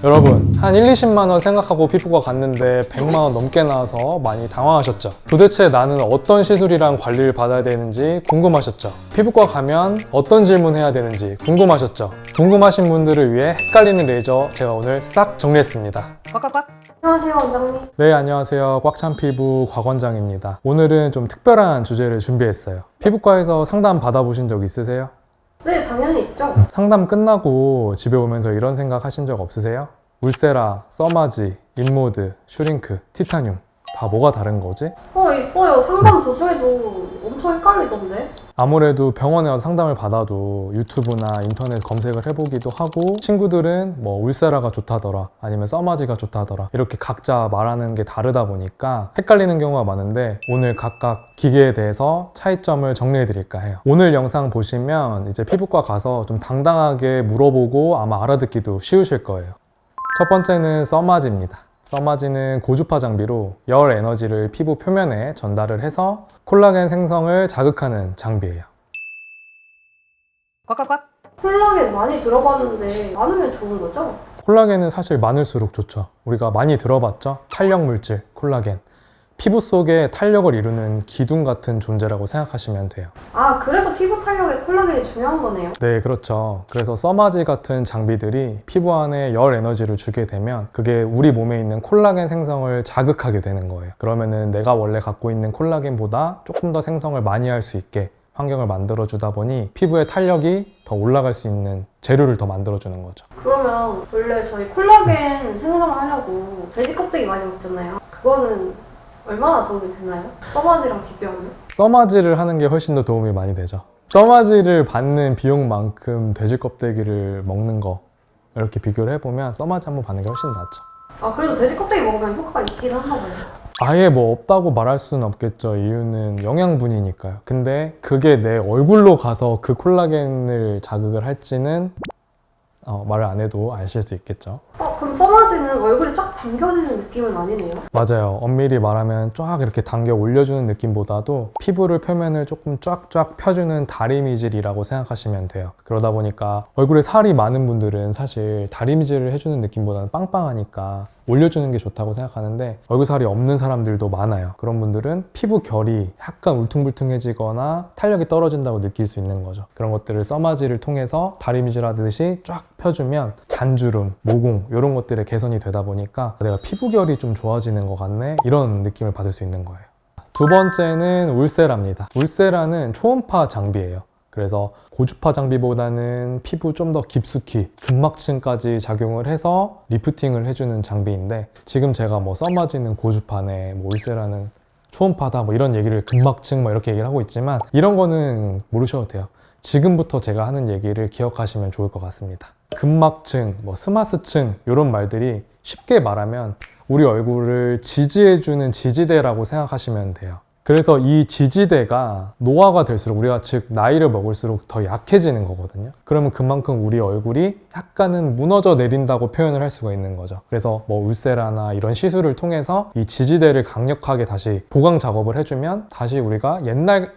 여러분, 한 1, 20만 원 생각하고 피부과 갔는데 100만 원 넘게 나와서 많이 당황하셨죠? 도대체 나는 어떤 시술이랑 관리를 받아야 되는지 궁금하셨죠? 피부과 가면 어떤 질문 해야 되는지 궁금하셨죠? 궁금하신 분들을 위해 헷갈리는 레이저 제가 오늘 싹 정리했습니다. 꽉꽉꽉. 안녕하세요, 원장님. 네, 안녕하세요. 꽉찬 피부 곽 원장입니다. 오늘은 좀 특별한 주제를 준비했어요. 피부과에서 상담 받아보신 적 있으세요? 네, 당연히 있죠. 상담 끝나고 집에 오면서 이런 생각 하신 적 없으세요? 울세라, 써마지, 인모드, 슈링크, 티타늄 다 뭐가 다른 거지? 있어요. 상담 도중에도 엄청 헷갈리던데. 아무래도 병원에 와서 상담을 받아도 유튜브나 인터넷 검색을 해보기도 하고 친구들은 뭐 울세라가 좋다더라 아니면 써마지가 좋다더라 이렇게 각자 말하는 게 다르다 보니까 헷갈리는 경우가 많은데 오늘 각각 기계에 대해서 차이점을 정리해 드릴까 해요. 오늘 영상 보시면 이제 피부과 가서 좀 당당하게 물어보고 아마 알아듣기도 쉬우실 거예요. 첫 번째는 써마지입니다. 써마지는 고주파 장비로 열 에너지를 피부 표면에 전달을 해서 콜라겐 생성을 자극하는 장비예요. 꽉꽉꽉. 콜라겐 많이 들어봤는데 많으면 좋은 거죠? 콜라겐은 사실 많을수록 좋죠. 우리가 많이 들어봤죠? 탄력 물질, 콜라겐. 피부 속에 탄력을 이루는 기둥 같은 존재라고 생각하시면 돼요. 아, 그래서 피부 탄력에 콜라겐이 중요한 거네요. 네, 그렇죠. 그래서 써마지 같은 장비들이 피부 안에 열 에너지를 주게 되면 그게 우리 몸에 있는 콜라겐 생성을 자극하게 되는 거예요. 그러면은 내가 원래 갖고 있는 콜라겐보다 조금 더 생성을 많이 할 수 있게 환경을 만들어주다 보니 피부의 탄력이 더 올라갈 수 있는 재료를 더 만들어주는 거죠. 그러면 원래 저희 콜라겐 생성을 하려고 돼지 껍데기 많이 먹잖아요. 그거는 얼마나 도움이 되나요? 써마지랑 비교하면? 써마지를 하는 게 훨씬 더 도움이 많이 되죠. 써마지를 받는 비용만큼 돼지 껍데기를 먹는 거 이렇게 비교를 해보면 써마지 한번 받는 게 훨씬 낫죠. 아, 그래도 돼지 껍데기 먹으면 효과가 있긴 한가 봐요. 아예 뭐 없다고 말할 수는 없겠죠. 이유는 영양분이니까요. 근데 그게 내 얼굴로 가서 그 콜라겐을 자극을 할지는 말을 안 해도 아실 수 있겠죠. 그럼 써마지는 얼굴이 쫙 당겨지는 느낌은 아니네요? 맞아요. 엄밀히 말하면 쫙 이렇게 당겨 올려주는 느낌보다도 피부를 표면을 조금 쫙쫙 펴주는 다리미질이라고 생각하시면 돼요. 그러다 보니까 얼굴에 살이 많은 분들은 사실 다리미질을 해주는 느낌보다는 빵빵하니까 올려주는 게 좋다고 생각하는데 얼굴살이 없는 사람들도 많아요. 그런 분들은 피부 결이 약간 울퉁불퉁해지거나 탄력이 떨어진다고 느낄 수 있는 거죠. 그런 것들을 써마지를 통해서 다리미질 하듯이 쫙 펴주면 잔주름, 모공 이런 것들의 개선이 되다 보니까 내가 피부 결이 좀 좋아지는 것 같네 이런 느낌을 받을 수 있는 거예요. 두 번째는 울세라입니다. 울세라는 초음파 장비예요. 그래서 고주파 장비보다는 피부 좀 더 깊숙이 근막층까지 작용을 해서 리프팅을 해주는 장비인데 지금 제가 뭐 써마지는 고주파네, 뭐 울세라는 초음파다 뭐 이런 얘기를 근막층 뭐 이렇게 얘기를 하고 있지만 이런 거는 모르셔도 돼요. 지금부터 제가 하는 얘기를 기억하시면 좋을 것 같습니다. 근막층, 뭐 스마스층 이런 말들이 쉽게 말하면 우리 얼굴을 지지해주는 지지대라고 생각하시면 돼요. 그래서 이 지지대가 노화가 될수록 우리가 즉 나이를 먹을수록 더 약해지는 거거든요. 그러면 그만큼 우리 얼굴이 약간은 무너져 내린다고 표현을 할 수가 있는 거죠. 그래서 뭐 울세라나 이런 시술을 통해서 이 지지대를 강력하게 다시 보강 작업을 해주면 다시 우리가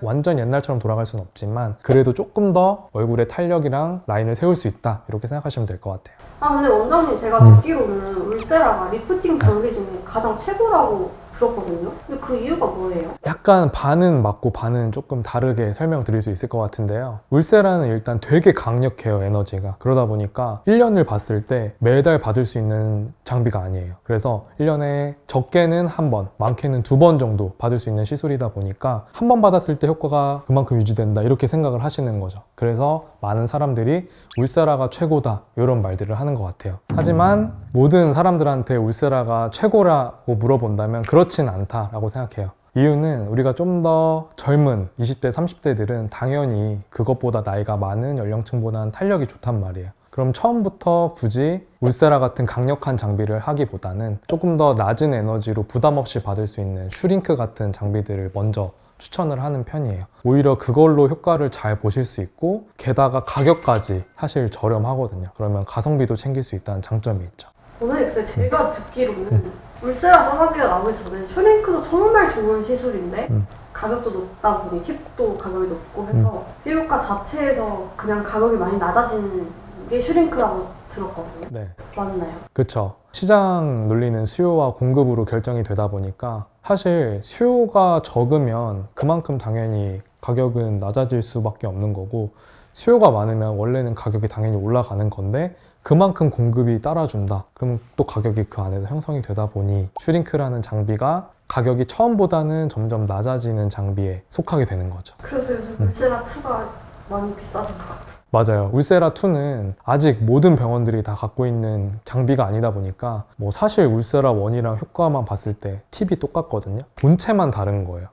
완전 옛날처럼 돌아갈 수는 없지만 그래도 조금 더 얼굴의 탄력이랑 라인을 세울 수 있다 이렇게 생각하시면 될 것 같아요. 근데 원장님, 제가 듣기로는 울세라가 리프팅 장비 중에 가장 최고라고 들었거든요. 근데 그 이유가 뭐예요? 약간 반은 맞고 반은 조금 다르게 설명드릴 수 있을 것 같은데요. 울세라는 일단 되게 강력해요, 에너지가. 그러다 보니까 1년을 봤을 때 매달 받을 수 있는 장비가 아니에요. 그래서 1년에 적게는 한 번, 많게는 2번 정도 받을 수 있는 시술이다 보니까 한 번 받았을 때 효과가 그만큼 유지된다 이렇게 생각을 하시는 거죠. 그래서 많은 사람들이 울세라가 최고다 이런 말들을 하는 것 같아요. 하지만 모든 사람들한테 울세라가 최고라고 물어본다면 그렇진 않다라고 생각해요. 이유는 우리가 좀 더 젊은 20대, 30대들은 당연히 그것보다 나이가 많은 연령층보다는 탄력이 좋단 말이에요. 그럼 처음부터 굳이 울세라 같은 강력한 장비를 하기보다는 조금 더 낮은 에너지로 부담 없이 받을 수 있는 슈링크 같은 장비들을 먼저 추천을 하는 편이에요. 오히려 그걸로 효과를 잘 보실 수 있고 게다가 가격까지 사실 저렴하거든요. 그러면 가성비도 챙길 수 있다는 장점이 있죠. 오늘 근데 제가 듣기로는 울세라 써마지가 나오기 전에 슈링크도 정말 좋은 시술인데 가격도 높다 보니 팁도 가격이 높고 해서 피부과 자체에서 그냥 가격이 많이 낮아지는 게 슈링크라고 들었거든요. 네. 맞나요? 그쵸. 시장 논리는 수요와 공급으로 결정이 되다 보니까 사실 수요가 적으면 그만큼 당연히 가격은 낮아질 수밖에 없는 거고, 수요가 많으면 원래는 가격이 당연히 올라가는 건데 그만큼 공급이 따라준다. 그럼 또 가격이 그 안에서 형성이 되다 보니 슈링크라는 장비가 가격이 처음보다는 점점 낮아지는 장비에 속하게 되는 거죠. 그래서 요즘 울세라 2가 많이 비싸진 것 같아요. 맞아요. 울세라2는 아직 모든 병원들이 다 갖고 있는 장비가 아니다 보니까 뭐 사실 울세라1이랑 효과만 봤을 때 팁이 똑같거든요. 본체만 다른 거예요.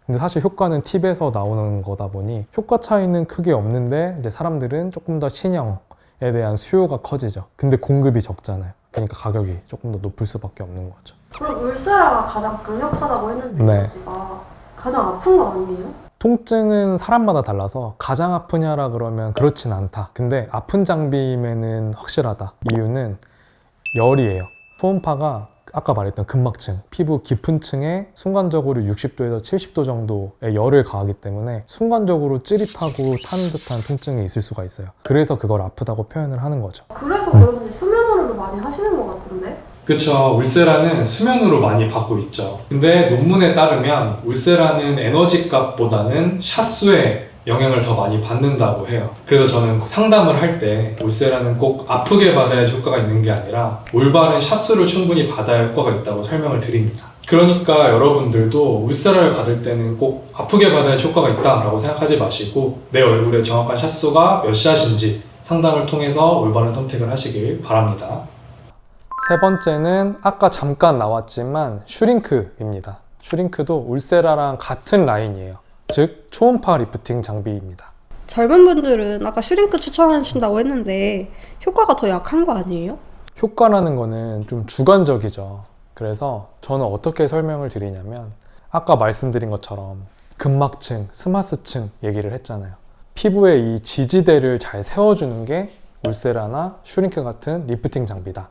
근데 사실 효과는 팁에서 나오는 거다 보니 효과 차이는 크게 없는데 이제 사람들은 조금 더 신형에 대한 수요가 커지죠. 근데 공급이 적잖아요. 그러니까 가격이 조금 더 높을 수밖에 없는 거죠. 그럼 울세라가 가장 강력하다고 했는데 네. 에너지가 가장 아픈 거 아니에요? 통증은 사람마다 달라서 가장 아프냐라 그러면 그렇진 않다. 근데 아픈 장비면은 확실하다. 이유는 열이에요. 초음파가 아까 말했던 근막층, 피부 깊은 층에 순간적으로 60도에서 70도 정도의 열을 가하기 때문에 순간적으로 찌릿하고 타는 듯한 통증이 있을 수가 있어요. 그래서 그걸 아프다고 표현을 하는 거죠. 그래서 그런지 수면으로도 많이 하시는 것 같은데? 그쵸. 울세라는 수면으로 많이 받고 있죠. 근데 논문에 따르면 울세라는 에너지 값보다는 샷수에 영향을 더 많이 받는다고 해요. 그래서 저는 상담을 할 때 울세라는 꼭 아프게 받아야지 효과가 있는 게 아니라 올바른 샷수를 충분히 받아야 효과가 있다고 설명을 드립니다. 그러니까 여러분들도 울세라를 받을 때는 꼭 아프게 받아야지 효과가 있다라고 생각하지 마시고 내 얼굴에 정확한 샷수가 몇 샷인지 상담을 통해서 올바른 선택을 하시길 바랍니다. 세 번째는 아까 잠깐 나왔지만 슈링크입니다. 슈링크도 울세라랑 같은 라인이에요. 즉 초음파 리프팅 장비입니다. 젊은 분들은 아까 슈링크 추천하신다고 했는데 효과가 더 약한 거 아니에요? 효과라는 거는 좀 주관적이죠. 그래서 저는 어떻게 설명을 드리냐면 아까 말씀드린 것처럼 근막층, 스마스층 얘기를 했잖아요. 피부의 이 지지대를 잘 세워주는 게 울세라나 슈링크 같은 리프팅 장비다.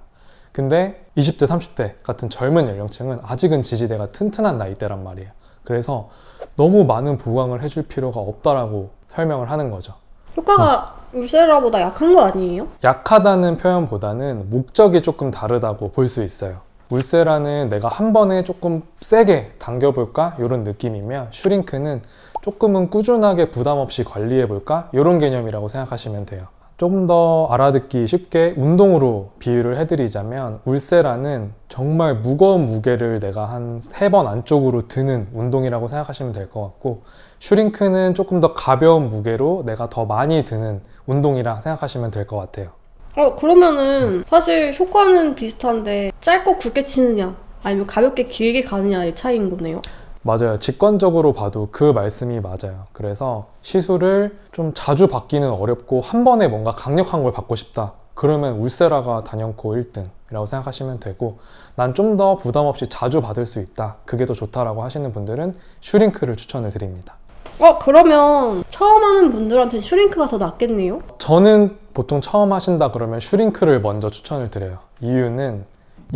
근데 20대, 30대 같은 젊은 연령층은 아직은 지지대가 튼튼한 나이대란 말이에요. 그래서 너무 많은 보강을 해줄 필요가 없다라고 설명을 하는 거죠. 효과가 울세라보다 약한 거 아니에요? 약하다는 표현보다는 목적이 조금 다르다고 볼 수 있어요. 울세라는 내가 한 번에 조금 세게 당겨볼까? 이런 느낌이면 슈링크는 조금은 꾸준하게 부담 없이 관리해볼까? 이런 개념이라고 생각하시면 돼요. 좀 더 알아듣기 쉽게 운동으로 비유를 해드리자면 울세라는 정말 무거운 무게를 내가 한 3번 안쪽으로 드는 운동이라고 생각하시면 될 것 같고, 슈링크는 조금 더 가벼운 무게로 내가 더 많이 드는 운동이라 생각하시면 될 것 같아요. 그러면은 사실 효과는 비슷한데 짧고 굵게 치느냐 아니면 가볍게 길게 가느냐의 차이인 거네요. 맞아요. 직관적으로 봐도 그 말씀이 맞아요. 그래서 시술을 좀 자주 받기는 어렵고 한 번에 뭔가 강력한 걸 받고 싶다. 그러면 울세라가 단연코 1등이라고 생각하시면 되고, 난 좀 더 부담 없이 자주 받을 수 있다. 그게 더 좋다라고 하시는 분들은 슈링크를 추천을 드립니다. 그러면 처음 하는 분들한테는 슈링크가 더 낫겠네요? 저는 보통 처음 하신다 그러면 슈링크를 먼저 추천을 드려요. 이유는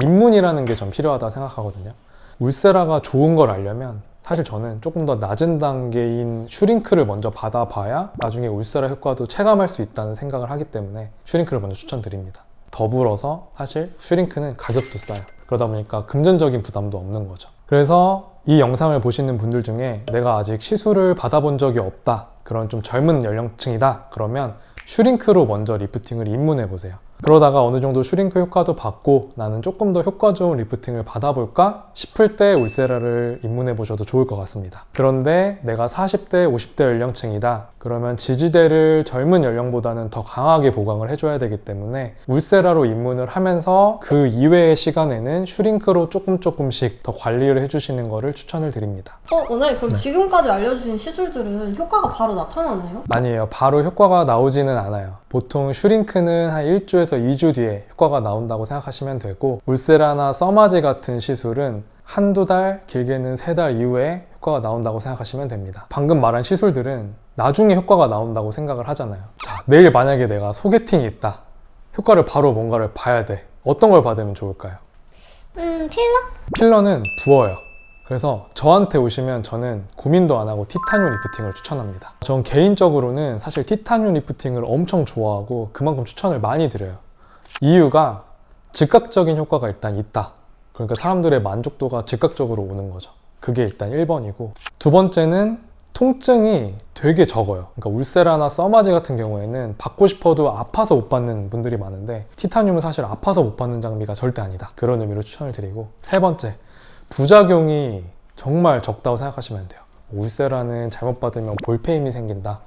입문이라는 게 좀 필요하다 생각하거든요. 울세라가 좋은 걸 알려면 사실 저는 조금 더 낮은 단계인 슈링크를 먼저 받아봐야 나중에 울세라 효과도 체감할 수 있다는 생각을 하기 때문에 슈링크를 먼저 추천드립니다. 더불어서 사실 슈링크는 가격도 싸요. 그러다 보니까 금전적인 부담도 없는 거죠. 그래서 이 영상을 보시는 분들 중에 내가 아직 시술을 받아본 적이 없다, 그런 좀 젊은 연령층이다, 그러면 슈링크로 먼저 리프팅을 입문해 보세요. 그러다가 어느 정도 슈링크 효과도 받고 나는 조금 더 효과 좋은 리프팅을 받아볼까 싶을 때 울세라를 입문해 보셔도 좋을 것 같습니다. 그런데 내가 40대, 50대 연령층이다, 그러면 지지대를 젊은 연령보다는 더 강하게 보강을 해줘야 되기 때문에 울세라로 입문을 하면서 그 이외의 시간에는 슈링크로 조금씩 더 관리를 해주시는 것을 추천을 드립니다. 원장님 그럼 지금까지 알려주신 시술들은 효과가 바로 나타나나요? 아니에요. 바로 효과가 나오지는 않아요. 보통 슈링크는 한 1주에서 2주 뒤에 효과가 나온다고 생각하시면 되고, 울세라나 써마지 같은 시술은 한두 달, 길게는 3달 이후에 효과가 나온다고 생각하시면 됩니다. 방금 말한 시술들은 나중에 효과가 나온다고 생각을 하잖아요. 자, 내일 만약에 내가 소개팅이 있다. 효과를 바로 뭔가를 봐야 돼. 어떤 걸 받으면 좋을까요? 필러? 필러는 부어요. 그래서 저한테 오시면 저는 고민도 안 하고 티타늄 리프팅을 추천합니다. 전 개인적으로는 사실 티타늄 리프팅을 엄청 좋아하고 그만큼 추천을 많이 드려요. 이유가 즉각적인 효과가 일단 있다. 그러니까 사람들의 만족도가 즉각적으로 오는 거죠. 그게 일단 1번이고, 두 번째는 통증이 되게 적어요. 그러니까 울세라나 써마지 같은 경우에는 받고 싶어도 아파서 못 받는 분들이 많은데, 티타늄은 사실 아파서 못 받는 장비가 절대 아니다. 그런 의미로 추천을 드리고, 세 번째, 부작용이 정말 적다고 생각하시면 돼요. 울세라는 잘못 받으면 볼페임이 생긴다,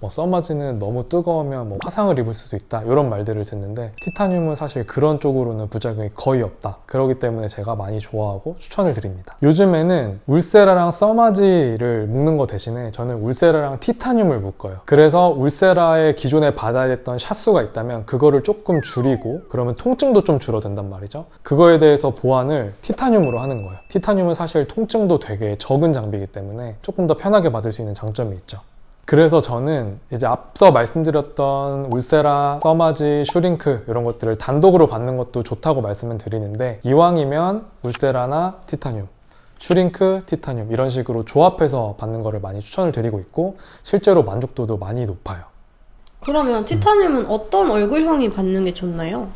써마지는 너무 뜨거우면 화상을 입을 수도 있다, 이런 말들을 듣는데 티타늄은 사실 그런 쪽으로는 부작용이 거의 없다. 그렇기 때문에 제가 많이 좋아하고 추천을 드립니다. 요즘에는 울세라랑 써마지를 묶는 거 대신에 저는 울세라랑 티타늄을 묶어요. 그래서 울세라의 기존에 받아야 됐던 샷수가 있다면 그거를 조금 줄이고, 그러면 통증도 좀 줄어든단 말이죠. 그거에 대해서 보완을 티타늄으로 하는 거예요. 티타늄은 사실 통증도 되게 적은 장비이기 때문에 조금 더 편하게 받을 수 있는 장점이 있죠. 그래서 저는 이제 앞서 말씀드렸던 울세라, 써마지, 슈링크 이런 것들을 단독으로 받는 것도 좋다고 말씀을 드리는데, 이왕이면 울세라나 티타늄, 슈링크, 티타늄 이런 식으로 조합해서 받는 거를 많이 추천을 드리고 있고, 실제로 만족도도 많이 높아요. 그러면 티타늄은 어떤 얼굴형이 받는 게 좋나요?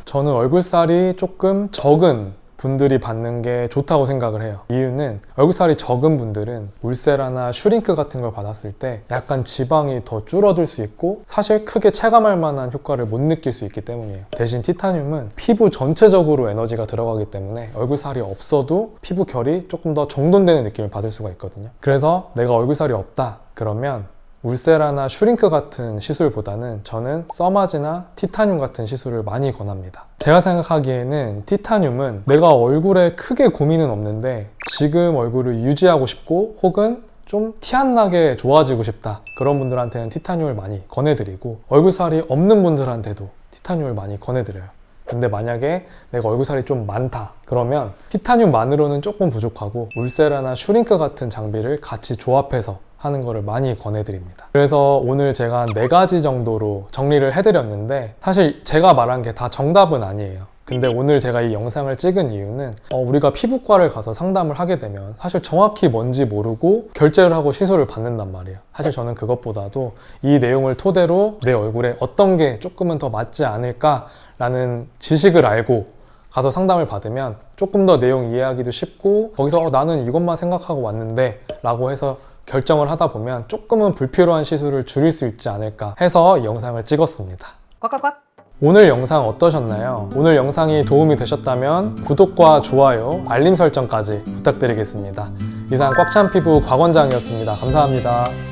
저는 얼굴살이 조금 적은 분들이 받는 게 좋다고 생각을 해요. 이유는 얼굴살이 적은 분들은 울세라나 슈링크 같은 걸 받았을 때 약간 지방이 더 줄어들 수 있고 사실 크게 체감할 만한 효과를 못 느낄 수 있기 때문이에요. 대신 티타늄은 피부 전체적으로 에너지가 들어가기 때문에 얼굴살이 없어도 피부 결이 조금 더 정돈되는 느낌을 받을 수가 있거든요. 그래서 내가 얼굴살이 없다 그러면 울세라나 슈링크 같은 시술보다는 저는 써마지나 티타늄 같은 시술을 많이 권합니다. 제가 생각하기에는 티타늄은 내가 얼굴에 크게 고민은 없는데 지금 얼굴을 유지하고 싶고 혹은 좀 티 안 나게 좋아지고 싶다, 그런 분들한테는 티타늄을 많이 권해드리고, 얼굴살이 없는 분들한테도 티타늄을 많이 권해드려요. 근데 만약에 내가 얼굴살이 좀 많다 그러면 티타늄만으로는 조금 부족하고 울세라나 슈링크 같은 장비를 같이 조합해서 하는 거를 많이 권해드립니다. 그래서 오늘 제가 4가지 정도로 정리를 해드렸는데, 사실 제가 말한 게 다 정답은 아니에요. 근데 오늘 제가 이 영상을 찍은 이유는 우리가 피부과를 가서 상담을 하게 되면 사실 정확히 뭔지 모르고 결제를 하고 시술을 받는단 말이에요. 사실 저는 그것보다도 이 내용을 토대로 내 얼굴에 어떤 게 조금은 더 맞지 않을까 라는 지식을 알고 가서 상담을 받으면 조금 더 내용 이해하기도 쉽고, 거기서 나는 이것만 생각하고 왔는데 라고 해서 결정을 하다 보면 조금은 불필요한 시술을 줄일 수 있지 않을까 해서 이 영상을 찍었습니다. 꽉꽉꽉. 오늘 영상 어떠셨나요? 오늘 영상이 도움이 되셨다면 구독과 좋아요, 알림 설정까지 부탁드리겠습니다. 이상 꽉찬 피부 곽원장이었습니다. 감사합니다.